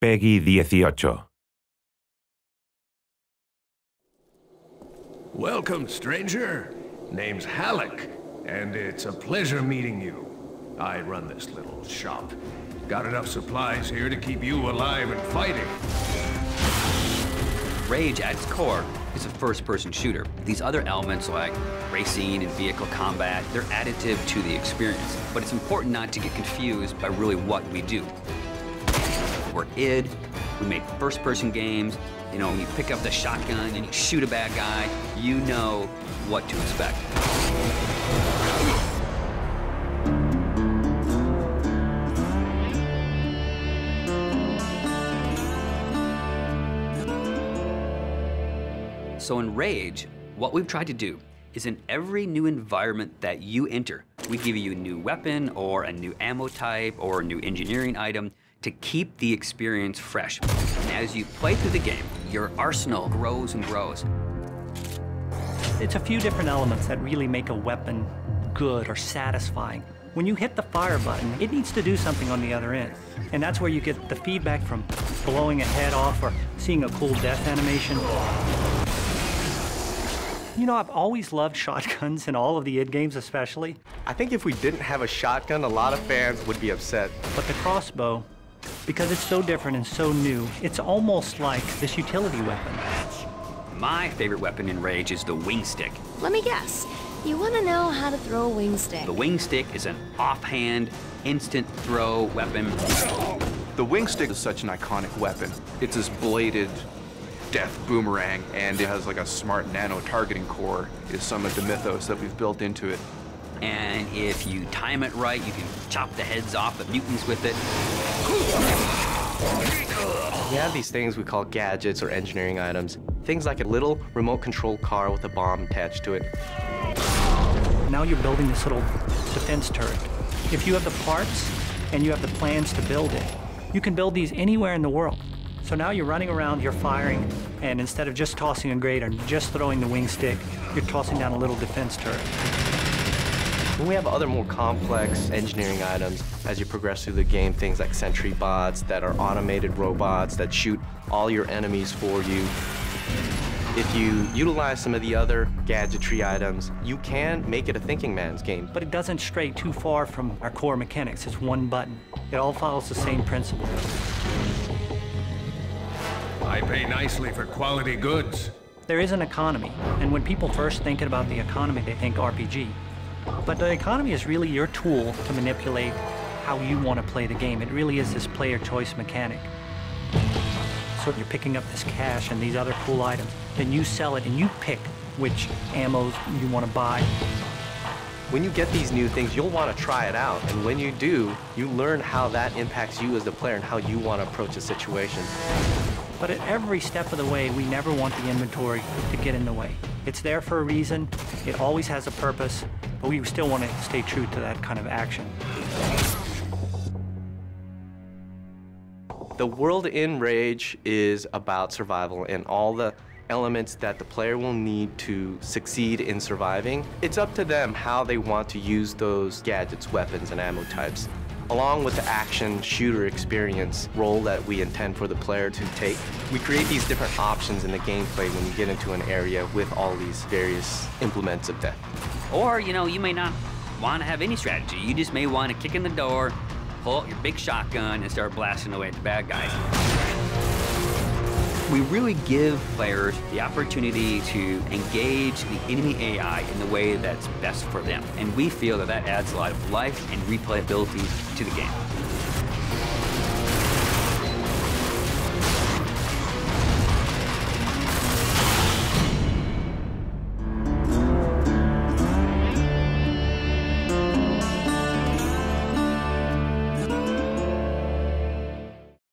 PEGI 18. Welcome, stranger. Name's Halleck, and it's a pleasure meeting you. I run this little shop. Got enough supplies here to keep you alive and fighting. Rage, at its core, is a first-person shooter. These other elements like racing and vehicle combat, they're additive to the experience. But it's important not to get confused by really what we do. We're id, we make first-person games. You know, when you pick up the shotgun and you shoot a bad guy, you know what to expect. So in Rage, what we've tried to do is in every new environment that you enter, we give you a new weapon or a new ammo type or a new engineering item to keep the experience fresh. And as you play through the game, your arsenal grows and grows. It's a few different elements that really make a weapon good or satisfying. When you hit the fire button, it needs to do something on the other end. And that's where you get the feedback from blowing a head off or seeing a cool death animation. You know, I've always loved shotguns in all of the id games especially. I think if we didn't have a shotgun, a lot of fans would be upset. But the crossbow, because it's so different and so new, it's almost like this utility weapon. My favorite weapon in Rage is the wing stick. Let me guess. You want to know how to throw a wing stick. The wing stick is an offhand, instant throw weapon. The wing stick is such an iconic weapon. It's this bladed death boomerang, and it has like a smart nano targeting core is some of the mythos that we've built into it. And if you time it right, you can chop the heads off the mutants with it. We have these things we call gadgets or engineering items. Things like a little remote control car with a bomb attached to it. Now you're building this little defense turret. If you have the parts and you have the plans to build it, you can build these anywhere in the world. So now you're running around, you're firing, and instead of just tossing a grate or just throwing the wing stick, you're tossing down a little defense turret. When we have other more complex engineering items, as you progress through the game, things like sentry bots that are automated robots that shoot all your enemies for you. If you utilize some of the other gadgetry items, you can make it a thinking man's game. But it doesn't stray too far from our core mechanics. It's one button. It all follows the same principle. I pay nicely for quality goods. There is an economy, and when people first think about the economy, they think RPG. But the economy is really your tool to manipulate how you want to play the game. It really is this player choice mechanic. So you're picking up this cash and these other cool items, then you sell it and you pick which ammos you want to buy. When you get these new things, you'll want to try it out. And when you do, you learn how that impacts you as the player and how you want to approach a situation. But at every step of the way, we never want the inventory to get in the way. It's there for a reason, it always has a purpose, but we still want to stay true to that kind of action. The world in Rage is about survival and all the elements that the player will need to succeed in surviving. It's up to them how they want to use those gadgets, weapons, and ammo types. Along with the action shooter experience role that we intend for the player to take, we create these different options in the gameplay when you get into an area with all these various implements of death. Or, you know, you may not want to have any strategy. You just may want to kick in the door, pull out your big shotgun, and start blasting away at the bad guys. We really give players the opportunity to engage the enemy AI in the way that's best for them. And we feel that that adds a lot of life and replayability to the game.